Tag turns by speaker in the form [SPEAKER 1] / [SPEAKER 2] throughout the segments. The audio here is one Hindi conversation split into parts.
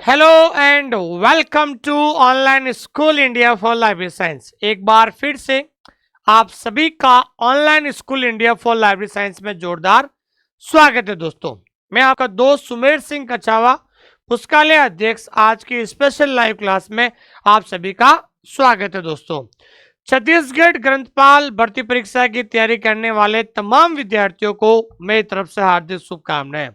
[SPEAKER 1] Hello and welcome to online school India for library science. एक बार फिर से आप सभी का online school India for library science में जोरदार स्वागत है दोस्तों। मैं आपका दोस्त सुमेर सिंह कछावा, पुस्तकालय अध्यक्ष। आज की स्पेशल लाइव क्लास में आप सभी का स्वागत है दोस्तों। छत्तीसगढ़ ग्रंथपाल भर्ती परीक्षा की तैयारी करने वाले तमाम विद्यार्थियों को मेरी तरफ से हार्दिक शुभकामनाएं।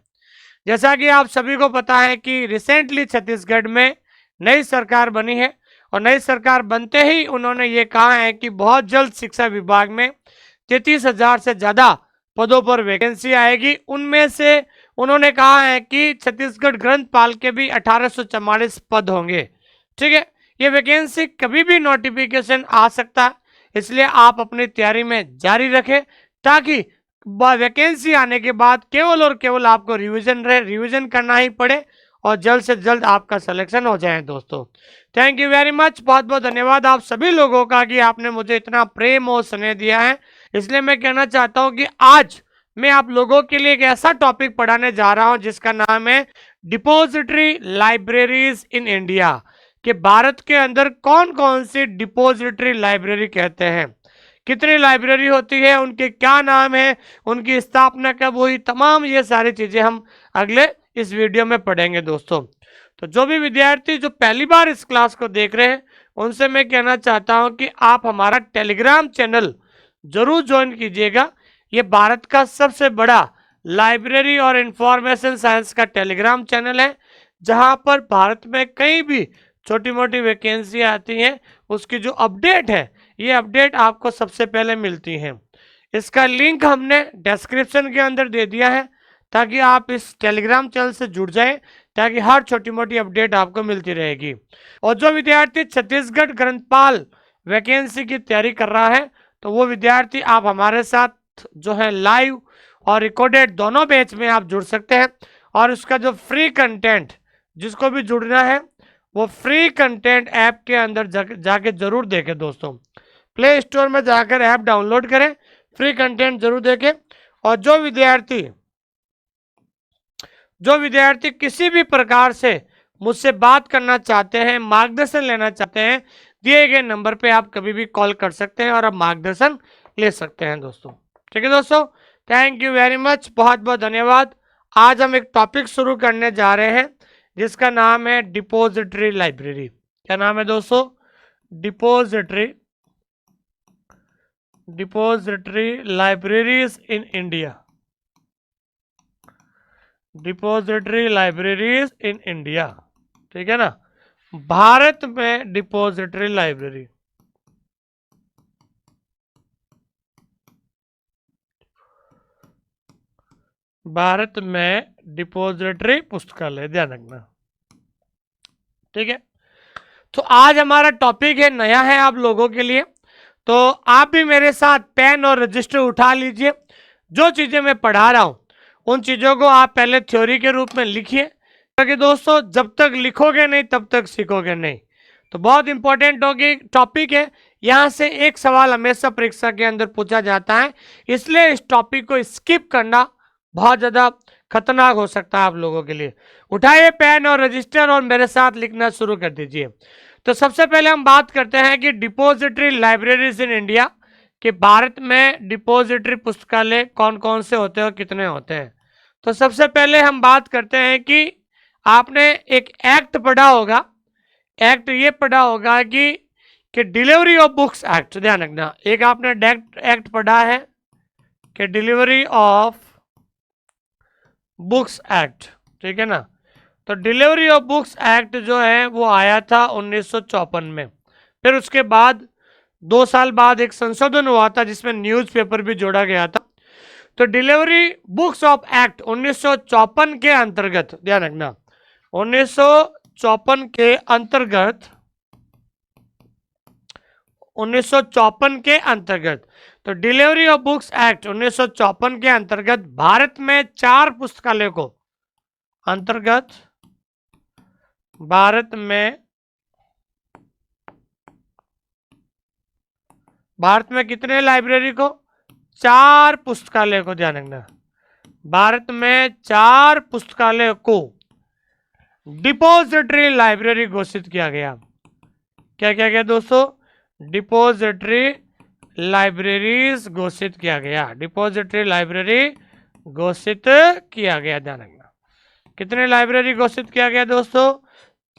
[SPEAKER 1] जैसा कि आप सभी को पता है कि रिसेंटली छत्तीसगढ़ में नई सरकार बनी है और नई सरकार बनते ही उन्होंने ये कहा है कि बहुत जल्द शिक्षा विभाग में 33,000 से ज़्यादा पदों पर वैकेंसी आएगी। उनमें से उन्होंने कहा है कि छत्तीसगढ़ ग्रंथपाल के भी 1844 पद होंगे। ठीक है, ये वैकेंसी कभी भी नोटिफिकेशन आ सकता है, इसलिए आप अपनी तैयारी में जारी रखें ताकि वैकेंसी आने के बाद केवल और केवल आपको रिवीजन करना ही पड़े और जल्द से जल्द आपका सिलेक्शन हो जाए दोस्तों। थैंक यू वेरी मच, बहुत बहुत धन्यवाद आप सभी लोगों का कि आपने मुझे इतना प्रेम और स्नेह दिया है। इसलिए मैं कहना चाहता हूं कि आज मैं आप लोगों के लिए एक ऐसा टॉपिक पढ़ाने जा रहा हूं जिसका नाम है डिपोजिटरी लाइब्रेरीज इन इंडिया, कि भारत के अंदर कौन कौन सी डिपोजिटरी लाइब्रेरी कहते हैं, कितनी लाइब्रेरी होती है, उनके क्या नाम है, उनकी स्थापना कब हुई, तमाम ये सारी चीज़ें हम अगले इस वीडियो में पढ़ेंगे दोस्तों। तो जो भी विद्यार्थी जो पहली बार इस क्लास को देख रहे हैं उनसे मैं कहना चाहता हूं कि आप हमारा टेलीग्राम चैनल जरूर ज्वाइन कीजिएगा। ये भारत का सबसे बड़ा लाइब्रेरी और इंफॉर्मेशन साइंस का टेलीग्राम चैनल है, जहां पर भारत में कहीं भी छोटी मोटी वैकेंसी आती हैं उसकी जो अपडेट है, ये अपडेट आपको सबसे पहले मिलती है। इसका लिंक हमने डिस्क्रिप्शन के अंदर दे दिया है ताकि आप इस टेलीग्राम चैनल से जुड़ जाएं, ताकि हर छोटी मोटी अपडेट आपको मिलती रहेगी। और जो विद्यार्थी छत्तीसगढ़ ग्रंथपाल वैकेंसी की तैयारी कर रहा है तो वो विद्यार्थी आप हमारे साथ जो है लाइव और रिकॉर्डेड दोनों बैच में आप जुड़ सकते हैं। और उसका जो फ्री कंटेंट, जिसको भी जुड़ना है वो फ्री कंटेंट ऐप के अंदर जाके जरूर देखें दोस्तों। प्ले स्टोर में जाकर ऐप डाउनलोड करें, फ्री कंटेंट जरूर देखें। और जो विद्यार्थी किसी भी प्रकार से मुझसे बात करना चाहते हैं, मार्गदर्शन लेना चाहते हैं, दिए गए नंबर पे आप कभी भी कॉल कर सकते हैं और आप मार्गदर्शन ले सकते हैं दोस्तों। ठीक है दोस्तों, थैंक यू वेरी मच, बहुत बहुत धन्यवाद। आज हम एक टॉपिक शुरू करने जा रहे हैं जिसका नाम है डिपोजिटरी लाइब्रेरी। क्या नाम है दोस्तों? Depository libraries in India. Depository libraries in India, ठीक है ना। भारत में डिपोजिटरी लाइब्रेरी, भारत में डिपोजिटरी पुस्तकालय, ध्यान रखना। ठीक है, तो आज हमारा टॉपिक है, नया है आप लोगों के लिए, तो आप भी मेरे साथ पेन और रजिस्टर उठा लीजिए। जो चीजें मैं पढ़ा रहा हूं उन चीजों को आप पहले थ्योरी के रूप में लिखिए, क्योंकि दोस्तों जब तक लिखोगे नहीं तब तक सीखोगे नहीं। तो बहुत इंपॉर्टेंट टॉपिक है, यहां से एक सवाल हमेशा परीक्षा के अंदर पूछा जाता है, इसलिए इस टॉपिक को स्किप करना बहुत ज्यादा खतरनाक हो सकता है आप लोगों के लिए। उठाइए पेन और रजिस्टर और मेरे साथ लिखना शुरू कर दीजिए। तो सबसे पहले हम बात करते हैं कि डिपोजिटरी लाइब्रेरीज इन इंडिया, कि भारत में डिपोजिटरी पुस्तकालय कौन कौन से होते हैं और कितने होते हैं। तो सबसे पहले हम बात करते हैं कि आपने एक एक्ट पढ़ा होगा, एक्ट ये पढ़ा होगा कि डिलीवरी ऑफ बुक्स एक्ट, ध्यान रखना। एक आपने एक्ट पढ़ा है कि डिलीवरी ऑफ बुक्स एक्ट, ठीक है ना। तो डिलीवरी ऑफ बुक्स एक्ट जो है वो आया था 1954 में। फिर उसके बाद 2 साल बाद एक संशोधन हुआ था जिसमें न्यूज़पेपर भी जोड़ा गया था। तो डिलीवरी बुक्स ऑफ एक्ट 1954 के अंतर्गत, ध्यान रखना, 1954 के अंतर्गत, 1954 के अंतर्गत, तो डिलीवरी ऑफ बुक्स एक्ट 1954 के अंतर्गत भारत में 4 पुस्तकालय को, अंतर्गत भारत में कितने लाइब्रेरी को? 4 पुस्तकालय को, ध्यान रखना। भारत में 4 पुस्तकालय को डिपॉजिटरी लाइब्रेरी घोषित किया गया। क्या क्या गया दोस्तों? डिपॉजिटरी लाइब्रेरीज घोषित किया गया। डिपॉजिटरी लाइब्रेरी घोषित किया गया। ध्यान रखना, कितने लाइब्रेरी घोषित किया गया दोस्तों?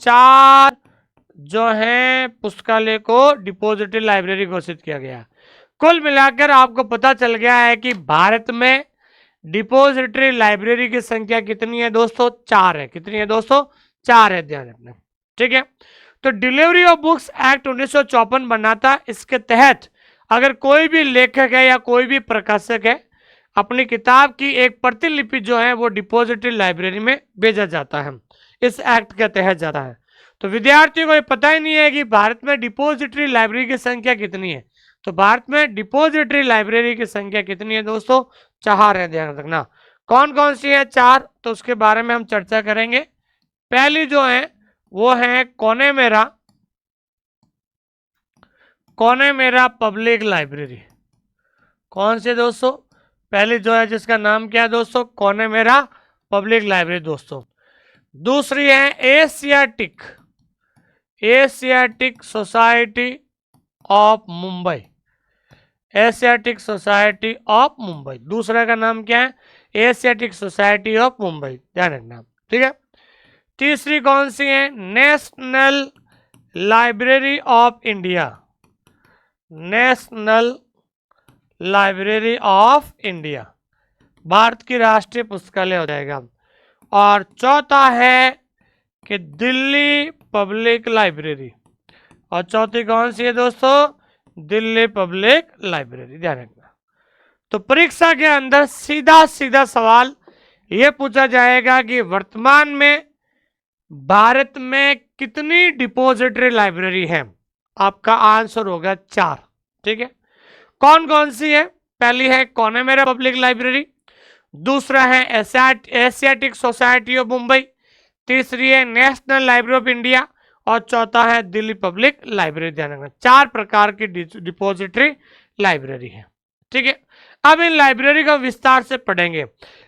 [SPEAKER 1] 4 जो है पुस्तकालय को डिपॉजिटरी लाइब्रेरी घोषित किया गया। कुल मिलाकर आपको पता चल गया है कि भारत में डिपॉजिटरी लाइब्रेरी की संख्या कितनी है दोस्तों? 4 है। कितनी है दोस्तों? 4 है। ध्यान रखना, ठीक है। तो डिलीवरी ऑफ बुक्स एक्ट 1954 बना था। इसके तहत अगर कोई भी लेखक है या कोई भी प्रकाशक है, अपनी किताब की एक प्रतिलिपि जो है वो डिपॉजिटरी लाइब्रेरी में भेजा जाता है, इस एक्ट के तहत जाता है। तो विद्यार्थियों को ये पता ही नहीं है कि भारत में डिपॉजिटरी लाइब्रेरी की संख्या कितनी है। तो भारत में डिपॉजिटरी लाइब्रेरी की संख्या कितनी है दोस्तों? 4 है। ध्यान रखना, कौन कौन सी है 4, तो उसके बारे में हम चर्चा करेंगे। पहली जो है वो है कोने मेरा पब्लिक लाइब्रेरी। कौन से दोस्तों? पहली जो है जिसका नाम क्या है दोस्तों? कोने मेरा पब्लिक लाइब्रेरी दोस्तों। दूसरी है Asiatic society of Mumbai. Asiatic society of Mumbai, दूसरा का नाम क्या है? Asiatic society of Mumbai. ध्यान रखना, ठीक है। तीसरी कौन सी है? National library of India. National library of India, Bharat की राष्ट्रीय पुस्तकालय हो जाएगा। और चौथा है कि दिल्ली पब्लिक लाइब्रेरी। और चौथी कौन सी है दोस्तों? Delhi public library. ध्यान रखना, तो परीक्षा के अंदर सीधा सीधा सवाल यह पूछा जाएगा कि वर्तमान में भारत में कितनी डिपॉजिटरी लाइब्रेरी है? आपका आंसर होगा 4, ठीक है। कौन कौन सी है? पहली है कोने मेरा पब्लिक लाइब्रेरी, दूसरा है एशियाटिक सोसाइटी ऑफ मुंबई, तीसरी है नेशनल लाइब्रेरी ऑफ इंडिया, और चौथा है दिल्ली पब्लिक लाइब्रेरी। ध्यान रखना, 4 प्रकार की डिपॉजिटरी लाइब्रेरी है, ठीक है। अब इन लाइब्रेरी का विस्तार से पढ़ेंगे,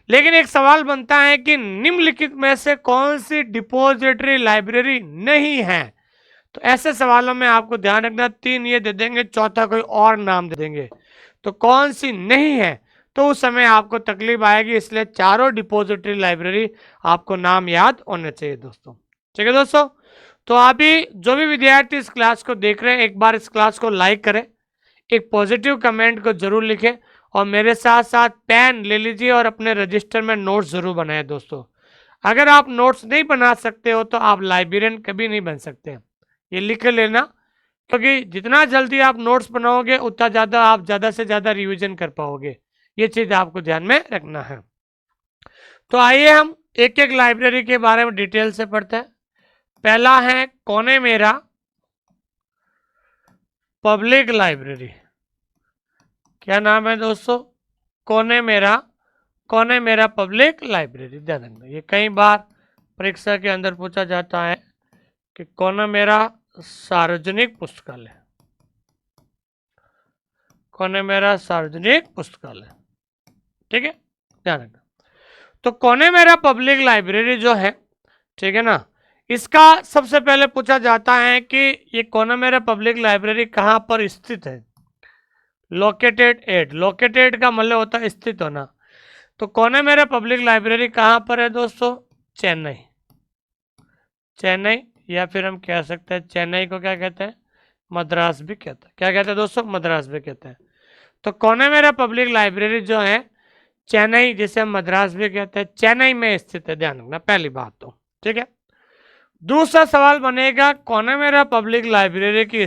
[SPEAKER 1] लेकिन एक सवाल बनता है कि निम्नलिखित में से कौन सी डिपॉजिटरी लाइब्रेरी नहीं है? तो ऐसे सवालों में आपको ध्यान रखना, 3 ये दे देंगे, चौथा कोई और नाम दे देंगे। तो कौन सी नहीं है, तो उस समय आपको तकलीफ आएगी। इसलिए चारों डिपॉजिटरी लाइब्रेरी आपको नाम याद होने चाहिए दोस्तों, ठीक है दोस्तों। तो अभी जो भी विद्यार्थी इस क्लास को देख रहे हैं, एक बार इस क्लास को लाइक करें, एक पॉजिटिव कमेंट को जरूर लिखें, और मेरे साथ साथ पेन ले लीजिए और अपने रजिस्टर में नोट्स जरूर बनाएं दोस्तों। अगर आप नोट्स नहीं बना सकते हो तो आप लाइब्रेरियन कभी नहीं बन सकते, ये लिख लेना, क्योंकि जितना जल्दी आप नोट्स बनाओगे उतना ज़्यादा आप ज़्यादा से ज़्यादा रिवीजन कर पाओगे। ये चीज़ आपको ध्यान में रखना है। तो आइए हम एक एक लाइब्रेरी के बारे में डिटेल से पढ़ते हैं। पहला है कोने मेरा पब्लिक लाइब्रेरी। क्या नाम है दोस्तों? कोने मेरा पब्लिक लाइब्रेरी। ध्यान रखना, ये कई बार परीक्षा के अंदर पूछा जाता है कि कोना मेरा सार्वजनिक पुस्तकालय। कोने मेरा सार्वजनिक पुस्तकालय, ठीक है, ध्यान रखना। तो कोने मेरा पब्लिक लाइब्रेरी जो है, ठीक है ना, इसका सबसे पहले पूछा जाता है कि ये कोना मेरा पब्लिक लाइब्रेरी कहाँ पर स्थित है। लोकेटेड एट, लोकेटेड का मतलब होता है स्थित होना। तो कोने मेरा पब्लिक लाइब्रेरी कहाँ पर है दोस्तों? चेन्नई। चेन्नई, या फिर हम कह सकते हैं चेन्नई को क्या कहते हैं? मद्रास भी कहते हैं। क्या कहते हैं दोस्तों? मद्रास भी कहते हैं। तो कोने मेरा पब्लिक लाइब्रेरी जो है चेन्नई, जिसे हम मद्रास भी कहते हैं, चेन्नई में स्थित है। ध्यान रखना, पहली बात तो, ठीक है। दूसरा सवाल बनेगा, कोने मेरा पब्लिक लाइब्रेरी की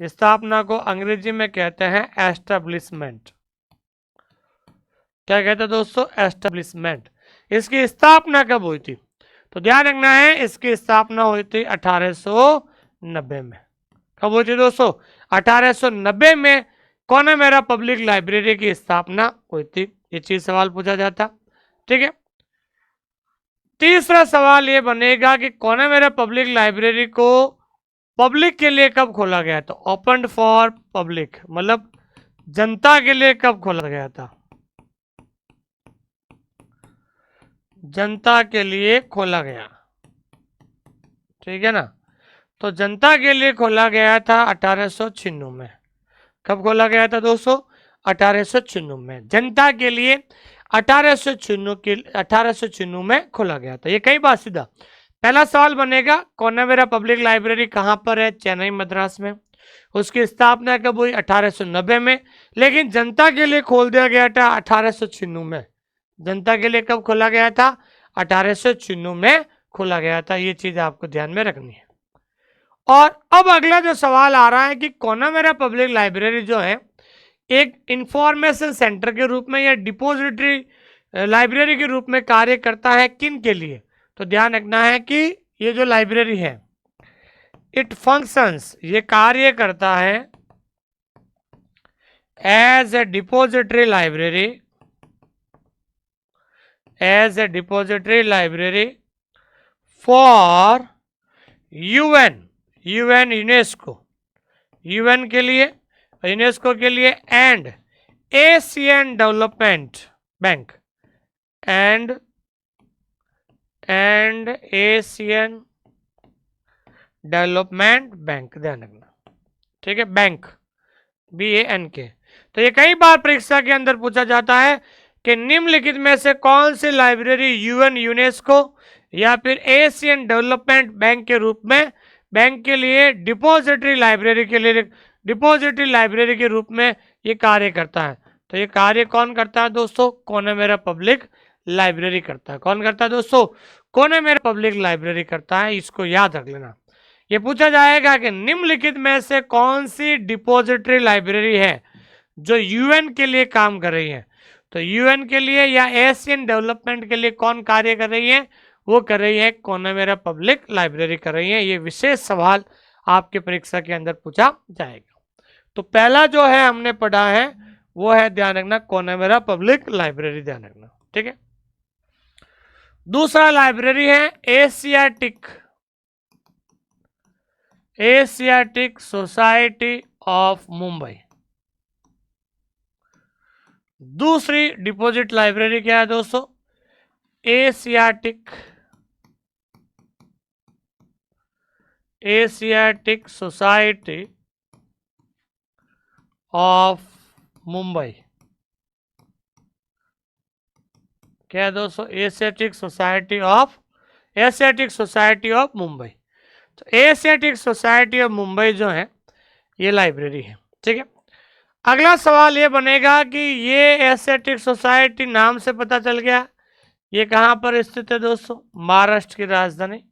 [SPEAKER 1] स्थापना को अंग्रेजी में कहते हैं एस्टेब्लिशमेंट। क्या कहते हैं दोस्तों? एस्टेब्लिशमेंट। इसकी स्थापना कब हुई थी? तो ध्यान रखना है, इसकी स्थापना हुई थी 1890 में। कब हुई थी दोस्तों? 1890 में कोने मेरा पब्लिक लाइब्रेरी की स्थापना हुई थी। ये चीज सवाल पूछा जाता, ठीक है। तीसरा सवाल ये बनेगा कि कोने मेरा पब्लिक लाइब्रेरी को पब्लिक के लिए कब खोला गया था? ओपन फॉर पब्लिक, मतलब जनता के लिए कब खोला गया था? जनता के लिए खोला गया, ठीक है ना। तो जनता के लिए खोला गया था 1896 में। कब खोला गया था दोस्तों? 1896 में। जनता के लिए 1896 में खोला गया था। ये कई बार सीधा पहला सवाल बनेगा, कोनावेरा पब्लिक लाइब्रेरी कहाँ पर है? चेन्नई मद्रास में। उसकी स्थापना कब हुई? 1890 में। लेकिन जनता के लिए खोल दिया गया था 1896 में। जनता के लिए कब खोला गया था? 1896 में खोला गया था। ये चीज आपको ध्यान में रखनी है। और अब अगला जो सवाल आ रहा है कि कोनावेरा पब्लिक लाइब्रेरी जो है एक इंफॉर्मेशन सेंटर के रूप में या डिपोजिटरी लाइब्रेरी के रूप में कार्य करता है किन के लिए? तो ध्यान रखना है कि ये जो लाइब्रेरी है इट फंक्शंस, ये कार्य करता है as a depository library, as a depository library for UN, UN UNESCO, UN के लिए, यूनेस्को के लिए, and Asian development bank, and Asian development bank, ध्यान रखना, ठीक है, बैंक, BANK। तो ये कई बार परीक्षा के अंदर पूछा जाता है कि निम्नलिखित में से कौन सी लाइब्रेरी यूएन यूनेस्को या फिर एशियन डेवलपमेंट बैंक के रूप में, बैंक के लिए डिपोजिटरी लाइब्रेरी के लिए, डिपोजिटरी लाइब्रेरी के रूप में ये कार्य करता है। तो ये कार्य कौन करता है दोस्तों? कोनावेरा पब्लिक लाइब्रेरी करता है। कौन करता है दोस्तों? कोनावेरा पब्लिक लाइब्रेरी करता है। इसको याद रख लेना। ये पूछा जाएगा कि निम्नलिखित में से कौन सी डिपोजिटरी लाइब्रेरी है जो यूएन के लिए काम कर रही है? तो यूएन के लिए या एशियन डेवलपमेंट के लिए कौन कार्य कर रही है? वो कर रही है कोनावेरा पब्लिक लाइब्रेरी कर रही है। ये विशेष सवाल आपके परीक्षा के अंदर पूछा जाएगा। तो पहला जो है हमने पढ़ा है वो है, ध्यान रखना, कोनावेरा पब्लिक लाइब्रेरी, ध्यान रखना, ठीक है। दूसरा लाइब्रेरी है Asiatic, Asiatic society of Mumbai. दूसरी डिपॉजिट लाइब्रेरी क्या है दोस्तों? Asiatic, Asiatic society of Mumbai. क्या है दोस्तों? Asiatic society of, Asiatic society of Mumbai. तो एशियाटिक सोसाइटी ऑफ मुंबई जो है ये लाइब्रेरी है, ठीक है। अगला सवाल ये बनेगा कि ये एशियाटिक सोसाइटी नाम से पता चल गया ये कहाँ पर स्थित है दोस्तों? महाराष्ट्र की राजधानी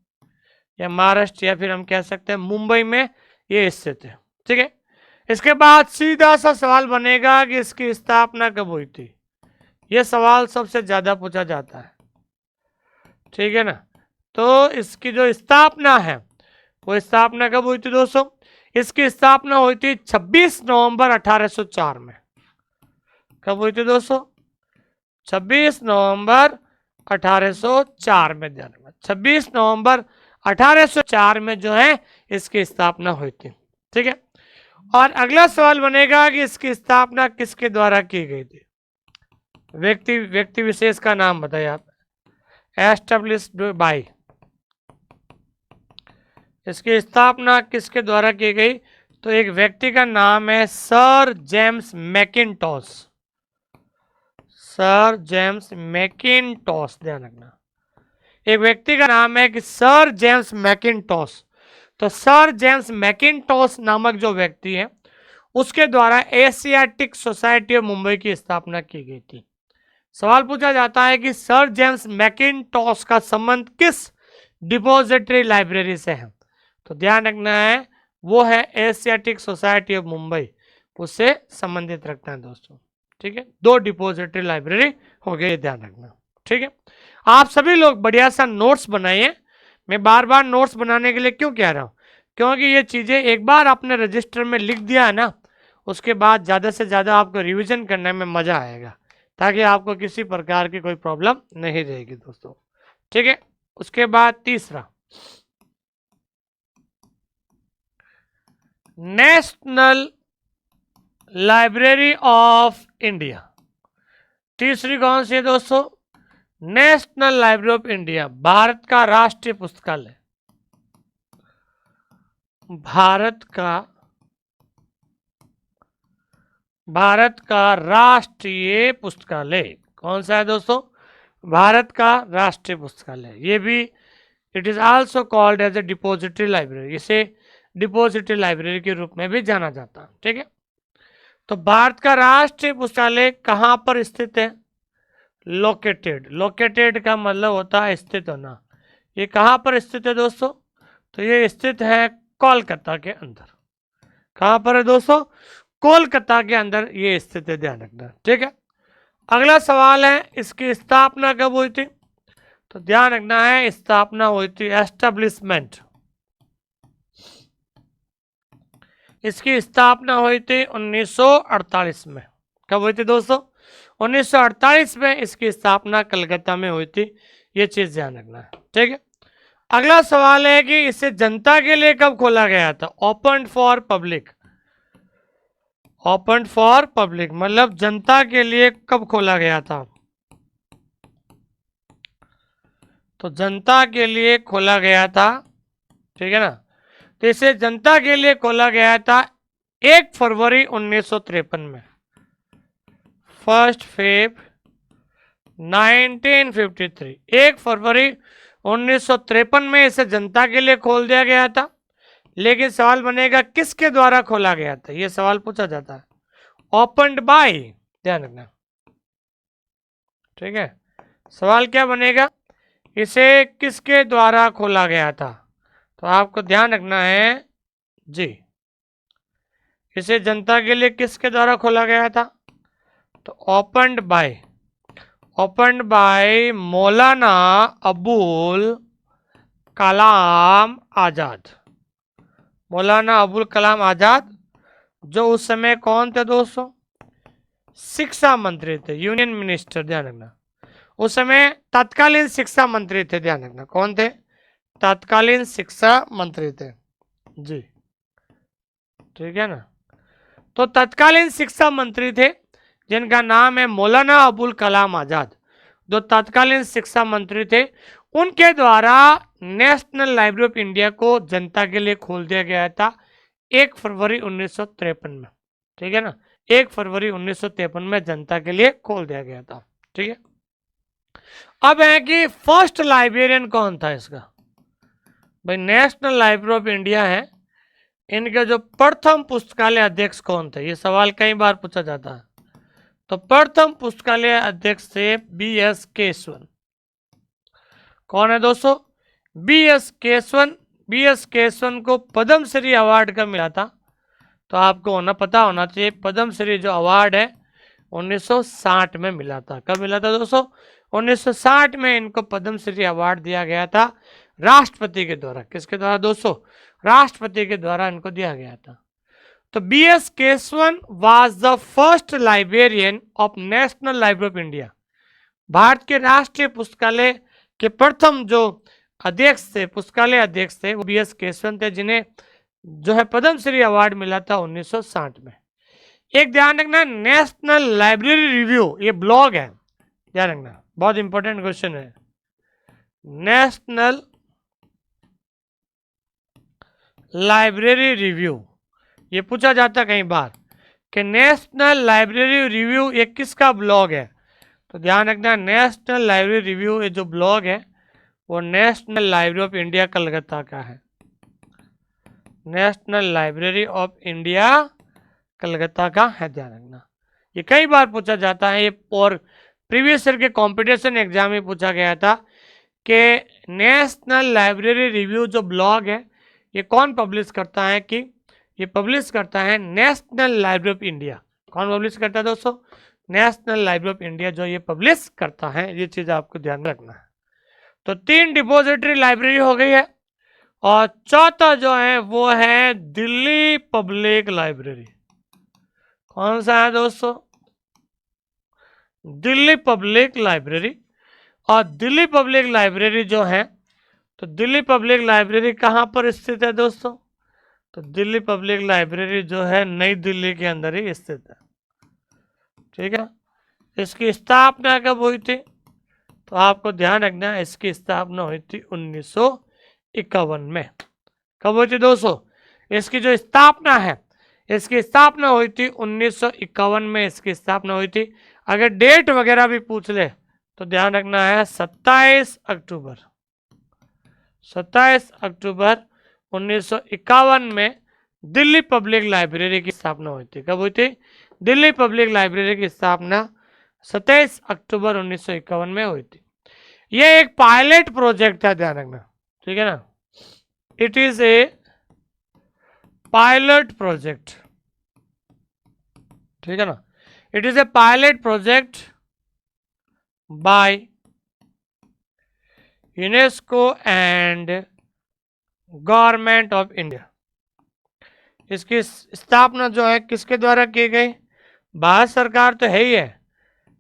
[SPEAKER 1] या महाराष्ट्र या फिर हम कह सकते हैं मुंबई में ये स्थित है, ठीक है। इसके बाद सीधा सा सवाल बनेगा कि इसकी स्थापना कब हुई थी? ये सवाल सबसे ज्यादा पूछा जाता है, ठीक है ना। तो इसकी जो स्थापना है वो स्थापना कब हुई थी दोस्तों? इसकी स्थापना हुई थी 26 नवंबर 1804 में। कब हुई थी दोस्तों? 26 नवंबर 1804 में, ध्यान रखना, 26 नवंबर 1804 में जो है इसकी स्थापना हुई थी, ठीक है। और अगला सवाल बनेगा कि इसकी स्थापना किसके द्वारा की गई थी? व्यक्ति विशेष का नाम बताइए आप। एस्टेब्लिश्ड बाय, इसकी स्थापना किसके द्वारा की गई? तो एक व्यक्ति का नाम है सर जेम्स मैकिन्टॉश, सर जेम्स मैकिन्टॉश, ध्यान रखना, एक व्यक्ति का नाम है कि सर जेम्स मैकिन्टॉश। तो सर जेम्स मैकिन्टॉश नामक जो व्यक्ति है उसके द्वारा एशियाटिक सोसाइटी ऑफ मुंबई की स्थापना की गई थी। सवाल पूछा जाता है कि सर जेम्स मैकिन्टॉश का संबंध किस डिपोजिटरी लाइब्रेरी से है? तो ध्यान रखना है वो है एशियाटिक सोसाइटी ऑफ मुंबई, उससे संबंधित रखना है दोस्तों, ठीक है। दो डिपोजिटरी लाइब्रेरी हो गई, ध्यान रखना, ठीक है। आप सभी लोग बढ़िया सा नोट्स बनाइए। मैं बार बार नोट्स बनाने के लिए क्यों कह रहा हूँ? क्योंकि ये चीजें एक बार आपने रजिस्टर में लिख दिया है ना, उसके बाद ज्यादा से ज्यादा आपको रिवीजन करने में मजा आएगा, ताकि आपको किसी प्रकार की कोई प्रॉब्लम नहीं रहेगी दोस्तों, ठीक है। उसके बाद तीसरा, नेशनल लाइब्रेरी ऑफ इंडिया। तीसरी कौन सी है दोस्तों? National library of India, Bharat का राष्ट्रीय पुस्तकालय, भारत का राष्ट्रीय पुस्तकालय कौन सा है दोस्तों? भारत का राष्ट्रीय पुस्तकालय। ये भी it is also called as a depository library, इसे डिपोजिटरी लाइब्रेरी के रूप में भी जाना जाता है। ठीक है, तो भारत का राष्ट्रीय पुस्तकालय कहाँ पर स्थित है? लोकेटेड। लोकेटेड का मतलब होता है स्थित होना। ये कहाँ पर स्थित है दोस्तों? तो ये स्थित है कोलकाता के अंदर। कहाँ पर है दोस्तों? कोलकाता के अंदर ये स्थित है, ध्यान रखना। ठीक है, अगला सवाल है, इसकी स्थापना कब हुई थी? तो ध्यान रखना है, स्थापना हुई थी, एस्टेब्लिशमेंट, इसकी स्थापना हुई थी 1948 में। कब हुई थी दोस्तों? 1948 में इसकी स्थापना कलकत्ता में हुई थी। ये चीज ध्यान रखना है। ठीक है, अगला सवाल है कि इसे जनता के लिए कब खोला गया था? Open for public. Open for public मतलब जनता के लिए कब खोला गया था? तो जनता के लिए खोला गया था। ठीक है ना, तो इसे जनता के लिए खोला गया था 1 फरवरी 1953 में। 1 फेब 1953, 1 फरवरी 1953 में इसे जनता के लिए खोल दिया गया था। लेकिन सवाल बनेगा किसके द्वारा खोला गया था? यह सवाल पूछा जाता है। ओपन्ड बाय, ध्यान रखना। ठीक है, सवाल क्या बनेगा? इसे किसके द्वारा खोला गया था? तो आपको ध्यान रखना है जी, इसे जनता के लिए किसके द्वारा खोला गया था? तो ओपन्ड बाय मौलाना अबुल कलाम आजाद। मौलाना अबुल कलाम आजाद जो उस समय कौन थे दोस्तों? शिक्षा मंत्री थे, यूनियन मिनिस्टर, ध्यान रखना। उस समय तत्कालीन शिक्षा मंत्री थे, ध्यान रखना। कौन थे? तत्कालीन शिक्षा मंत्री थे जी। ठीक है ना, तो तत्कालीन शिक्षा मंत्री थे जिनका नाम है मौलाना अबुल कलाम आजाद, जो तत्कालीन शिक्षा मंत्री थे। उनके द्वारा नेशनल लाइब्रेरी ऑफ इंडिया को जनता के लिए खोल दिया गया था 1 फरवरी 1953 में। ठीक है ना, 1 फरवरी 1953 में जनता के लिए खोल दिया गया था। ठीक है, अब है कि फर्स्ट लाइब्रेरियन कौन था इसका? भाई नेशनल लाइब्रेरी ऑफ इंडिया है, इनके जो प्रथम पुस्तकालय अध्यक्ष कौन थे? ये सवाल कई बार पूछा जाता है। तो प्रथम पुस्तकालय अध्यक्ष थे B.S. केशवन। कौन है दोस्तों? B.S. केशवन। B.S. केशवन को पद्मश्री अवार्ड कब मिला था? तो आपको होना पता होना चाहिए, पद्मश्री जो अवार्ड है 1960 में मिला था। कब मिला था दोस्तों? 1960 में इनको पद्मश्री अवार्ड दिया गया था राष्ट्रपति के द्वारा। किसके द्वारा दोस्तों? राष्ट्रपति के द्वारा इनको दिया गया था। तो B.S. Keshavan was the first librarian of national library of India. Bharat के राष्ट्रीय पुस्तकालय के प्रथम जो अध्यक्ष थे, पुस्तकालय अध्यक्ष थे, वो B.S. केशवन थे, जिन्हें जो है पद्मश्री अवार्ड मिला था 1960 में। एक ध्यान रखना, नेशनल लाइब्रेरी रिव्यू ये ब्लॉग है, ध्यान रखना, बहुत इंपॉर्टेंट क्वेश्चन है। नेशनल लाइब्रेरी रिव्यू ये पूछा जाता कई बार कि नेशनल लाइब्रेरी रिव्यू ये किसका ब्लॉग है? तो ध्यान रखना, नेशनल लाइब्रेरी रिव्यू ये जो ब्लॉग है वो national library of India Calcutta का है। National library of India Calcutta का है, ध्यान रखना। ये कई बार पूछा जाता है, ये और प्रीवियस ईयर के कंपटीशन एग्जाम में पूछा गया था कि नेशनल लाइब्रेरी रिव्यू जो ब्लॉग है ये कौन पब्लिश करता है? कि ये पब्लिश करता है नेशनल लाइब्रेरी ऑफ इंडिया। कौन पब्लिश करता है दोस्तों? नेशनल लाइब्रेरी ऑफ इंडिया जो ये पब्लिश करता है। ये चीज आपको ध्यान रखना है। तो 3 डिपोजिटरी लाइब्रेरी हो गई है, और चौथा जो है वो है दिल्ली पब्लिक लाइब्रेरी। कौन सा है दोस्तों? Delhi public library. और दिल्ली पब्लिक लाइब्रेरी जो है, तो दिल्ली पब्लिक लाइब्रेरी कहाँ पर स्थित है दोस्तों? तो दिल्ली पब्लिक लाइब्रेरी जो है नई दिल्ली के अंदर ही स्थित है। ठीक है, इसकी स्थापना कब हुई थी? तो आपको ध्यान रखना है, इसकी स्थापना हुई थी 1951 में। कब हुई थी दोस्तों? इसकी जो स्थापना है, इसकी स्थापना हुई थी 1951 में, इसकी स्थापना हुई थी। अगर डेट वगैरह भी पूछ ले तो ध्यान रखना है 27 अक्टूबर 1951 में दिल्ली पब्लिक लाइब्रेरी की स्थापना हुई थी। कब हुई थी? दिल्ली पब्लिक लाइब्रेरी की स्थापना 27 अक्टूबर 1951 में हुई थी। यह एक पायलट प्रोजेक्ट था, ध्यान रखना, ठीक है ना। It is a pilot project, ठीक है ना। It is a pilot project by UNESCO and government of India. इसकी स्थापना जो है किसके द्वारा की गई? भारत सरकार तो है ही है,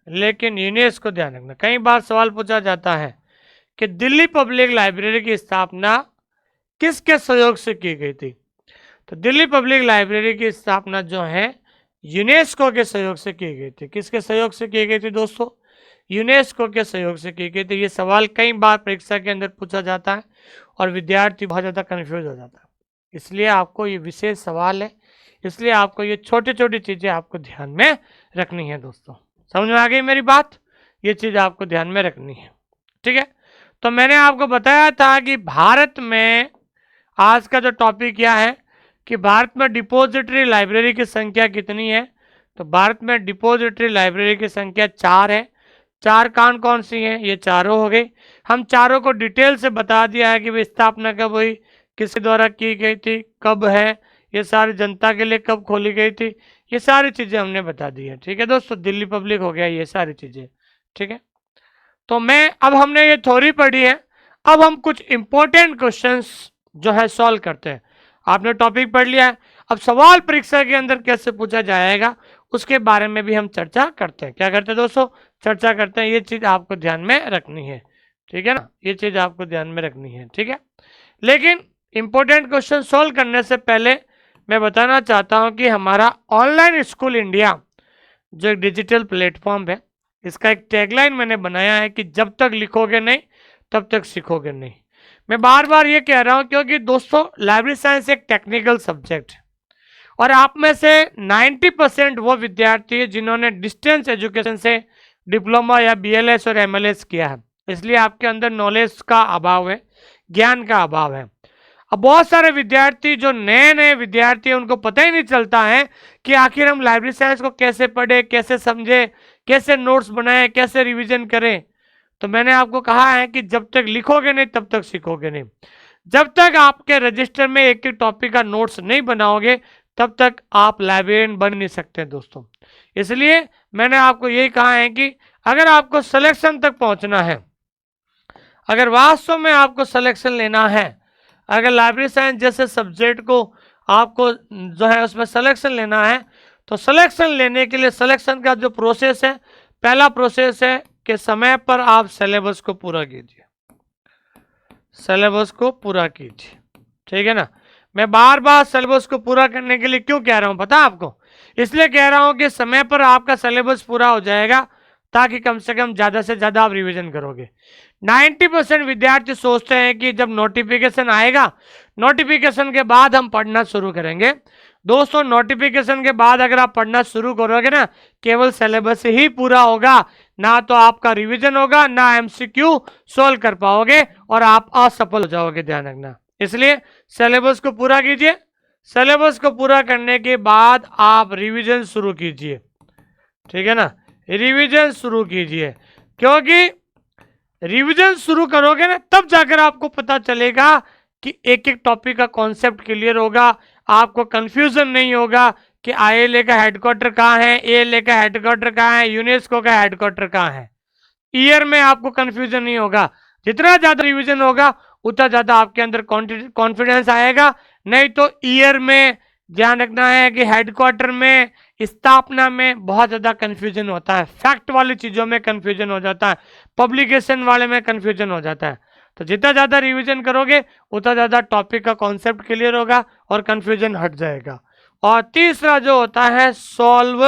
[SPEAKER 1] लेकिन यूनेस्को, ध्यान रखना, कई बार सवाल पूछा जाता है कि दिल्ली पब्लिक लाइब्रेरी की स्थापना किसके सहयोग से की गई थी? तो दिल्ली पब्लिक लाइब्रेरी की स्थापना जो है यूनेस्को के सहयोग से की गई थी। किसके सहयोग से की गई थी दोस्तों? यूनेस्को के सहयोग से की गई थी। ये सवाल कई बार परीक्षा के अंदर पूछा जाता है और विद्यार्थी बहुत ज़्यादा कंफ्यूज हो जाता है, इसलिए आपको ये विशेष सवाल है, इसलिए आपको ये छोटी छोटी चीज़ें आपको ध्यान में रखनी है दोस्तों। समझ में आ गई मेरी बात? ये चीज़ आपको ध्यान में रखनी है, ठीक है। तो मैंने आपको बताया था कि भारत में आज का जो टॉपिक क्या है कि भारत में डिपॉजिटरी लाइब्रेरी की संख्या कितनी है? तो भारत में डिपॉजिटरी लाइब्रेरी की संख्या 4 है। 4 कौन कौन सी हैं? ये चारों हो गई। हम चारों को डिटेल से बता दिया है कि भाई स्थापना कब हुई, किसके द्वारा की गई थी, कब है, ये सारी जनता के लिए कब खोली गई थी, ये सारी चीज़ें हमने बता दी है, ठीक है दोस्तों। दिल्ली पब्लिक हो गया, ये सारी चीज़ें, ठीक है। तो अब हमने ये थ्योरी पढ़ी है, अब हम कुछ इंपॉर्टेंट क्वेश्चंस जो है सॉल्व करते हैं। आपने टॉपिक पढ़ लिया है, अब सवाल परीक्षा के अंदर कैसे पूछा जाएगा उसके बारे में भी हम चर्चा करते हैं। क्या करते हैं दोस्तों? चर्चा करते हैं। ये चीज़ आपको ध्यान में रखनी है, ठीक है ना, ये चीज़ आपको ध्यान में रखनी है, ठीक है। लेकिन इंपॉर्टेंट क्वेश्चन सॉल्व करने से पहले मैं बताना चाहता हूं कि हमारा ऑनलाइन स्कूल इंडिया जो एक डिजिटल प्लेटफॉर्म है, इसका एक टैगलाइन मैंने बनाया है कि जब तक लिखोगे नहीं तब तक सीखोगे नहीं। मैं बार बार ये कह रहा हूं क्योंकि दोस्तों लाइब्रेरी साइंस एक टेक्निकल सब्जेक्ट है और आप में से 90% वो विद्यार्थी है जिन्होंने डिस्टेंस एजुकेशन से डिप्लोमा या BLS और MLS किया है, इसलिए आपके अंदर नॉलेज का अभाव है, ज्ञान का अभाव है। अब बहुत सारे विद्यार्थी जो नए नए विद्यार्थी हैं उनको पता ही नहीं चलता है कि आखिर हम लाइब्रेरी साइंस को कैसे पढ़े, कैसे समझे, कैसे नोट्स बनाएं, कैसे रिवीजन करें। तो मैंने आपको कहा है कि जब तक लिखोगे नहीं तब तक सीखोगे नहीं। जब तक आपके रजिस्टर में एक एक टॉपिक का नोट्स नहीं बनाओगे तब तक आप लाइब्रेरियन बन नहीं सकते दोस्तों। इसलिए मैंने आपको यही कहा है कि अगर आपको सिलेक्शन तक पहुंचना है, अगर वास्तव में आपको सिलेक्शन लेना है, अगर लाइब्रेरी साइंस जैसे सब्जेक्ट को आपको जो है उसमें सिलेक्शन लेना है, तो सिलेक्शन लेने के लिए सिलेक्शन का जो प्रोसेस है, पहला प्रोसेस है कि समय पर आप सिलेबस को पूरा कीजिए, सिलेबस को पूरा कीजिए, ठीक है ना। मैं बार बार सिलेबस को पूरा करने के लिए क्यों कह रहा हूं पता है आपको? इसलिए कह रहा हूं कि समय पर आपका सिलेबस पूरा हो जाएगा ताकि कम से कम ज़्यादा से ज़्यादा आप रिवीजन करोगे। 90% विद्यार्थी सोचते हैं कि जब नोटिफिकेशन आएगा, नोटिफिकेशन के बाद हम पढ़ना शुरू करेंगे। दोस्तों नोटिफिकेशन के बाद अगर आप पढ़ना शुरू करोगे ना, केवल सिलेबस ही पूरा होगा, ना तो आपका रिवीजन होगा, ना MCQ सोल्व कर पाओगे और आप असफल हो जाओगे, ध्यान रखना। इसलिए सिलेबस को पूरा कीजिए, सिलेबस को पूरा करने के बाद आप रिवीजन शुरू कीजिए, ठीक है ना, रिवीजन शुरू कीजिए, क्योंकि रिवीजन शुरू करोगे ना तब जाकर आपको पता चलेगा कि एक एक टॉपिक का कॉन्सेप्ट क्लियर होगा, आपको कंफ्यूजन नहीं होगा कि ILA का हेडक्वार्टर कहाँ है, ALA का हेडक्वार्टर कहाँ है, यूनेस्को का हेडक्वार्टर कहाँ है। ईयर में आपको कंफ्यूजन नहीं होगा। जितना ज्यादा रिवीजन होगा उतना ज्यादा आपके अंदर कॉन्फिडेंस आएगा। नहीं तो ईयर में ध्यान रखना है कि हेडक्वार्टर में, स्थापना में बहुत ज्यादा कंफ्यूजन होता है, फैक्ट वाली चीजों में कंफ्यूजन हो जाता है, पब्लिकेशन वाले में कंफ्यूजन हो जाता है। तो जितना ज्यादा रिवीजन करोगे उतना ज्यादा टॉपिक का कॉन्सेप्ट क्लियर होगा और कंफ्यूजन हट जाएगा। और तीसरा जो होता है सॉल्व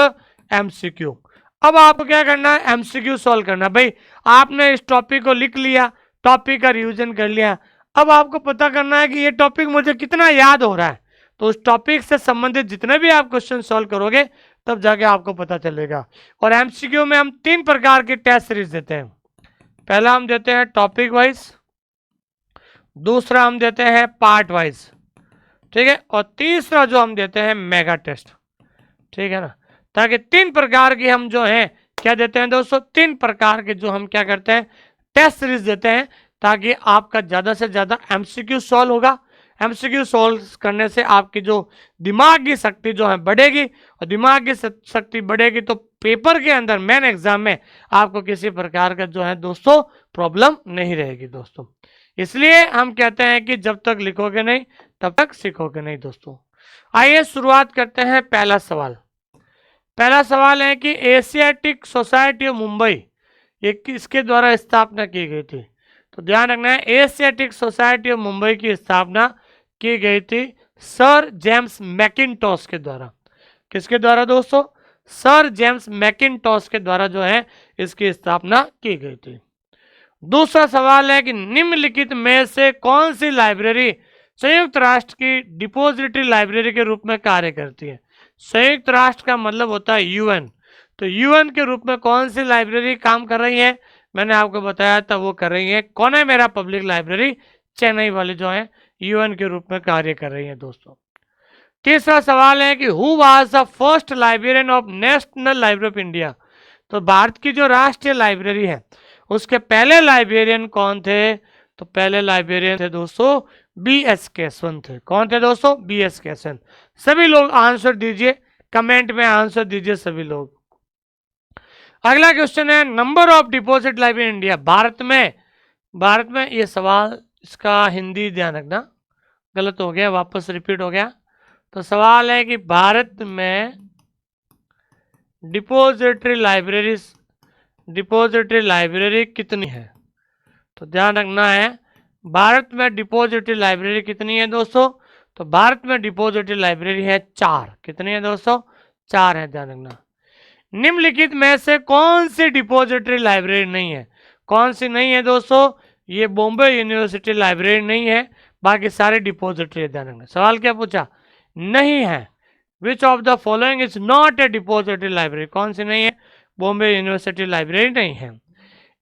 [SPEAKER 1] MCQ। अब आपको क्या करना है? MCQ सॉल्व करना। भाई आपने इस टॉपिक को लिख लिया, टॉपिक का रिवीजन कर लिया, अब आपको पता करना है कि ये टॉपिक मुझे कितना याद हो रहा है। तो उस टॉपिक से संबंधित जितने भी आप क्वेश्चन सॉल्व करोगे तब जाके आपको पता चलेगा। और एमसीक्यू में हम 3 प्रकार की टेस्ट सीरीज देते हैं। पहला हम देते हैं टॉपिक वाइज, दूसरा हम देते हैं पार्ट वाइज, ठीक है, और तीसरा जो हम देते हैं मेगा टेस्ट, ठीक है ना। ताकि 3 प्रकार की हम जो है क्या देते हैं दोस्तों, 3 प्रकार के जो हम क्या करते हैं टेस्ट सीरीज देते हैं, ताकि आपका ज्यादा से ज्यादा एमसीक्यू सॉल्व होगा। एमसीक्यू सॉल्व करने से आपकी जो दिमाग की शक्ति जो है बढ़ेगी, और दिमाग की शक्ति बढ़ेगी तो पेपर के अंदर मेन एग्जाम में आपको किसी प्रकार का जो है दोस्तों प्रॉब्लम नहीं रहेगी दोस्तों। इसलिए हम कहते हैं कि जब तक लिखोगे नहीं तब तक सीखोगे नहीं दोस्तों। आइए शुरुआत करते हैं। पहला सवाल है कि एशियाटिक सोसाइटी ऑफ मुंबई ये किसके द्वारा स्थापना की गई थी। तो ध्यान रखना है, एशियाटिक सोसाइटी ऑफ मुंबई की स्थापना की गई थी सर जेम्स मैकिन्टॉश के द्वारा। किसके द्वारा दोस्तों, सर जेम्स मैकिन्टॉश के द्वारा जो है इसकी स्थापना की गई थी। दूसरा सवाल है कि निम्नलिखित में से कौन सी लाइब्रेरी संयुक्त राष्ट्र की डिपोजिटरी लाइब्रेरी के रूप में कार्य करती है। संयुक्त राष्ट्र का मतलब होता है यूएन, तो यूएन के रूप में कौन सी लाइब्रेरी काम कर रही है, मैंने आपको बताया था वो कर रही है कौन है मेरा पब्लिक लाइब्रेरी चेन्नई वाली जो है यूएन के रूप में कार्य कर रही है दोस्तों। तीसरा सवाल है कि who was the first librarian of national library of India. तो भारत की जो राष्ट्रीय लाइब्रेरी है उसके पहले लाइब्रेरियन कौन थे। तो पहले लाइब्रेरियन थे दोस्तों बी.एस. केशवन थे। कौन थे दोस्तों, बी.एस. केशवन। सभी लोग आंसर दीजिए, कमेंट में आंसर दीजिए सभी लोग। अगला क्वेश्चन है number of deposit library in India. Bharat में ये सवाल, इसका हिंदी ध्यान रखना, गलत हो गया, वापस रिपीट हो गया। तो सवाल है कि भारत में डिपॉजिटरी लाइब्रेरी कितनी है। तो ध्यान रखना है, भारत में डिपॉजिटरी लाइब्रेरी कितनी है दोस्तों। तो भारत में डिपॉजिटरी लाइब्रेरी है 4। कितनी है दोस्तों, 4 है, ध्यान रखना। निम्नलिखित में से कौन सी डिपॉजिटरी लाइब्रेरी नहीं है। कौन सी नहीं है दोस्तों, ये बॉम्बे यूनिवर्सिटी लाइब्रेरी नहीं है, बाकी सारे डिपॉजिटरी। ध्यान रखना, सवाल क्या पूछा, नहीं है। Which of the following is not a depository library. कौन सी नहीं है, बॉम्बे यूनिवर्सिटी लाइब्रेरी नहीं है।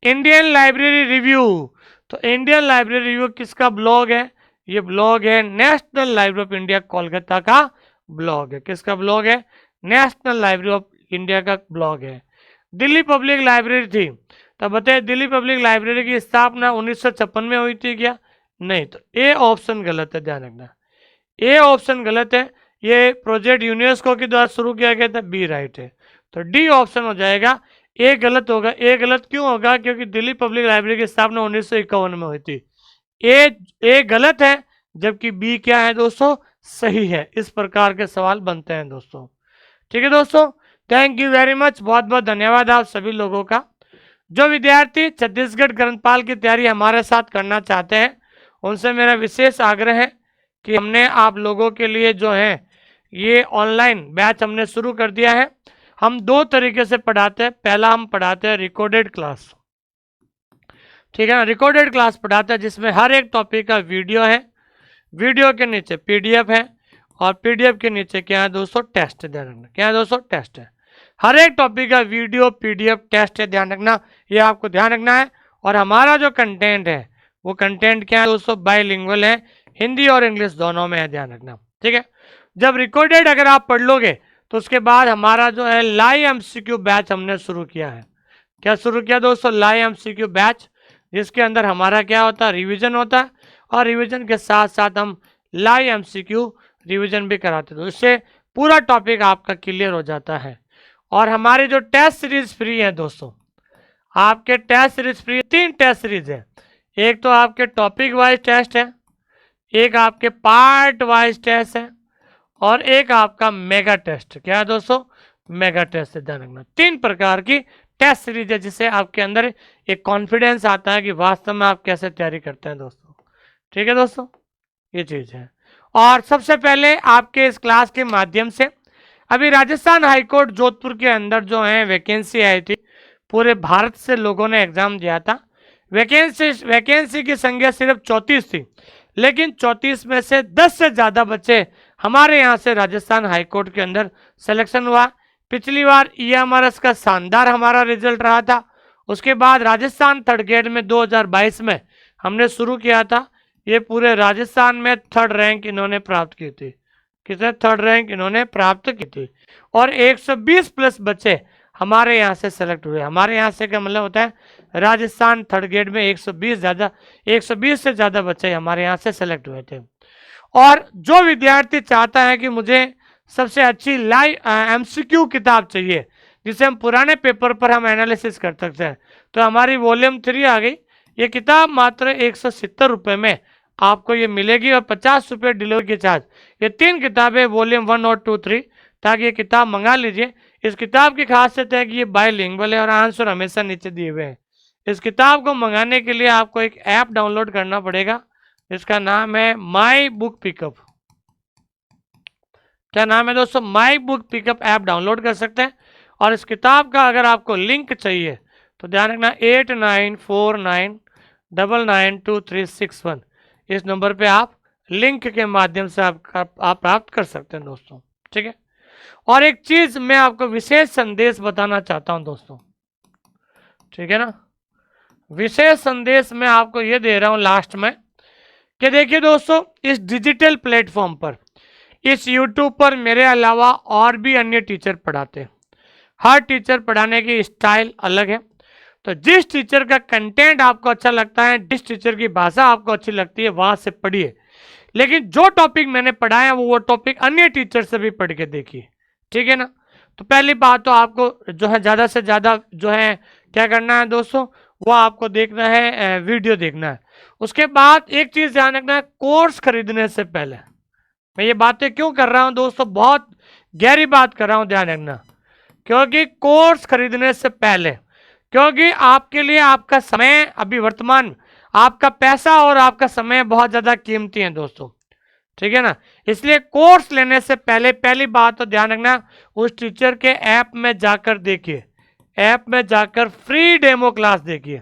[SPEAKER 1] Indian library review. तो इंडियन लाइब्रेरी रिव्यू किसका ब्लॉग है, ये ब्लॉग है national library of India Kolkata का ब्लॉग है। किसका ब्लॉग है, नेशनल लाइब्रेरी ऑफ इंडिया का ब्लॉग है। दिल्ली पब्लिक लाइब्रेरी थी, तो बताइए दिल्ली पब्लिक लाइब्रेरी की स्थापना 1956 में हुई थी क्या, नहीं। तो ए ऑप्शन गलत है, ध्यान रखना, ए ऑप्शन गलत है। ये प्रोजेक्ट यूनेस्को के द्वारा शुरू किया गया था, बी राइट है। तो डी ऑप्शन हो जाएगा, ए गलत होगा। ए गलत क्यों होगा, क्योंकि दिल्ली पब्लिक लाइब्रेरी की स्थापना 1951 में हुई थी। ए गलत है, जबकि बी क्या है दोस्तों, सही है। इस प्रकार के सवाल बनते हैं दोस्तों। ठीक है दोस्तों, थैंक यू वेरी मच, बहुत बहुत धन्यवाद आप सभी लोगों का। जो विद्यार्थी छत्तीसगढ़ ग्रंथपाल की तैयारी हमारे साथ करना चाहते हैं उनसे मेरा विशेष आग्रह है कि हमने आप लोगों के लिए जो है ये ऑनलाइन बैच हमने शुरू कर दिया है। हम 2 तरीके से पढ़ाते हैं। पहला हम पढ़ाते हैं रिकॉर्डेड क्लास, ठीक है ना, रिकॉर्डेड क्लास पढ़ाते हैं जिसमें हर एक टॉपिक का वीडियो है, वीडियो के नीचे पीडीएफ है, और पीडीएफ के नीचे क्या है दोस्तों, टेस्ट है। ध्यान रखना, क्या है दोस्तों, टेस्ट है। हर एक टॉपिक का वीडियो पीडीएफ टेस्ट है, ध्यान रखना, ये आपको ध्यान रखना है। और हमारा जो कंटेंट है वो कंटेंट क्या है दोस्तों, बाइलिंगुअल है, हिंदी और इंग्लिश दोनों में है, ध्यान रखना, ठीक है। जब रिकॉर्डेड अगर आप पढ़ लोगे तो उसके बाद हमारा जो है लाइव एमसीक्यू बैच हमने शुरू किया है। क्या शुरू किया दोस्तों, लाइव एमसीक्यू बैच, जिसके अंदर हमारा क्या होता है, रिवीजन होता है, और रिवीजन के साथ साथ हम लाइव एमसीक्यू रिवीजन भी कराते हैं। तो इससे पूरा टॉपिक आपका क्लियर हो जाता है। और हमारी जो टेस्ट सीरीज फ्री है दोस्तों, आपके test series free, 3 test series है। एक तो आपके टॉपिक वाइज टेस्ट है, एक आपके पार्ट वाइज टेस्ट है, और एक आपका मेगा टेस्ट। क्या है दोस्तों, मेगा टेस्ट है, ध्यान रखना। 3 प्रकार की टेस्ट सीरीज है, जिससे आपके अंदर एक कॉन्फिडेंस आता है कि वास्तव में आप कैसे तैयारी करते हैं दोस्तों। ठीक है दोस्तों, ये चीज़ है। और सबसे पहले आपके इस क्लास के माध्यम से अभी राजस्थान हाईकोर्ट जोधपुर के अंदर जो है वैकेंसी आई थी, पूरे भारत से लोगों ने एग्जाम दिया था। वैकेंसी की संख्या सिर्फ 34 थी, लेकिन 34 में से 10 से ज़्यादा बच्चे हमारे यहाँ से राजस्थान हाईकोर्ट के अंदर सिलेक्शन हुआ। पिछली बार EMRS का शानदार हमारा रिजल्ट रहा था। उसके बाद राजस्थान थर्ड ग्रेड में 2022 में हमने शुरू किया था। ये पूरे राजस्थान में थर्ड रैंक इन्होंने प्राप्त की थी। किसने थर्ड रैंक इन्होंने प्राप्त की थी। और 120 प्लस बच्चे हमारे यहाँ से सेलेक्ट हुए। हमारे यहाँ से क्या मतलब होता है, राजस्थान थर्ड ग्रेड में 120 से ज़्यादा बच्चे हमारे यहाँ से सेलेक्ट हुए थे। और जो विद्यार्थी चाहता है कि मुझे सबसे अच्छी लाइव MCQ किताब चाहिए जिसे हम पुराने पेपर पर हम एनालिसिस कर सकते हैं, तो हमारी वॉल्यूम 3 आ गई। ये किताब मात्र 170 रुपये में आपको ये मिलेगी और 50 रुपये डिलीवरी के चार्ज। ये 3 किताबें वॉल्यूम 1 और 2, 3, ताकि ये किताब मंगा लीजिए। इस किताब की खासियत है कि ये बायलिंगुअल है और आंसर हमेशा नीचे दिए हुए हैं। इस किताब को मंगाने के लिए आपको एक ऐप डाउनलोड करना पड़ेगा, इसका नाम है माई बुक पिकअप। क्या नाम है दोस्तों? My book pickup app download कर सकते हैं। और इस किताब का अगर आपको लिंक चाहिए तो ध्यान रखना 8949992361 इस नंबर पे आप लिंक के माध्यम से आप प्राप्त कर सकते हैं दोस्तों, ठीक है। और एक चीज मैं आपको विशेष संदेश बताना चाहता हूं दोस्तों, ठीक है ना। विशेष संदेश मैं आपको ये दे रहा हूं लास्ट में कि देखिए दोस्तों, इस डिजिटल प्लेटफॉर्म पर, इस YouTube पर मेरे अलावा और भी अन्य टीचर पढ़ाते हैं। हर टीचर पढ़ाने की स्टाइल अलग है। तो जिस टीचर का कंटेंट आपको अच्छा लगता है, जिस टीचर की भाषा आपको अच्छी लगती है, वहां से पढ़िए। लेकिन जो टॉपिक मैंने पढ़ाया वो टॉपिक अन्य टीचर से भी पढ़ के देखिए, ठीक है ना। तो पहली बात तो आपको जो है ज़्यादा से ज़्यादा जो है क्या करना है दोस्तों, वो आपको देखना है, वीडियो देखना है। उसके बाद एक चीज़ ध्यान रखना है, कोर्स खरीदने से पहले, मैं ये बातें क्यों कर रहा हूँ दोस्तों, बहुत गहरी बात कर रहा हूँ, ध्यान रखना। क्योंकि कोर्स खरीदने से पहले, क्योंकि आपके लिए आपका समय अभी वर्तमान, आपका पैसा और आपका समय बहुत ज़्यादा कीमती है दोस्तों, ठीक है ना। इसलिए कोर्स लेने से पहले पहली बात तो ध्यान रखना, उस टीचर के ऐप में जाकर देखिए, ऐप में जाकर फ्री डेमो क्लास देखिए,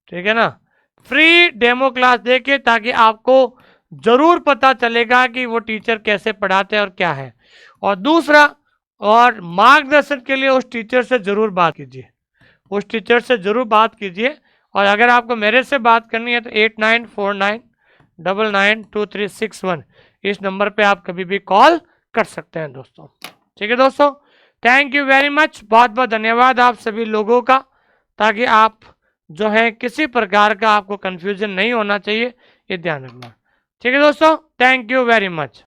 [SPEAKER 1] ठीक है ना। फ्री डेमो क्लास देखिए ताकि आपको जरूर पता चलेगा कि वो टीचर कैसे पढ़ाते हैं और क्या है। और दूसरा, और मार्गदर्शन के लिए उस टीचर से जरूर बात कीजिए, उस टीचर से जरूर बात कीजिए। और अगर आपको मेरे से बात करनी है तो 8949992361 इस नंबर पे आप कभी भी कॉल कर सकते हैं दोस्तों, ठीक है दोस्तों। थैंक यू वेरी मच, बहुत बहुत धन्यवाद आप सभी लोगों का, ताकि आप जो है किसी प्रकार का आपको कंफ्यूजन नहीं होना चाहिए, ये ध्यान रखना, ठीक है दोस्तों। Thank you very much.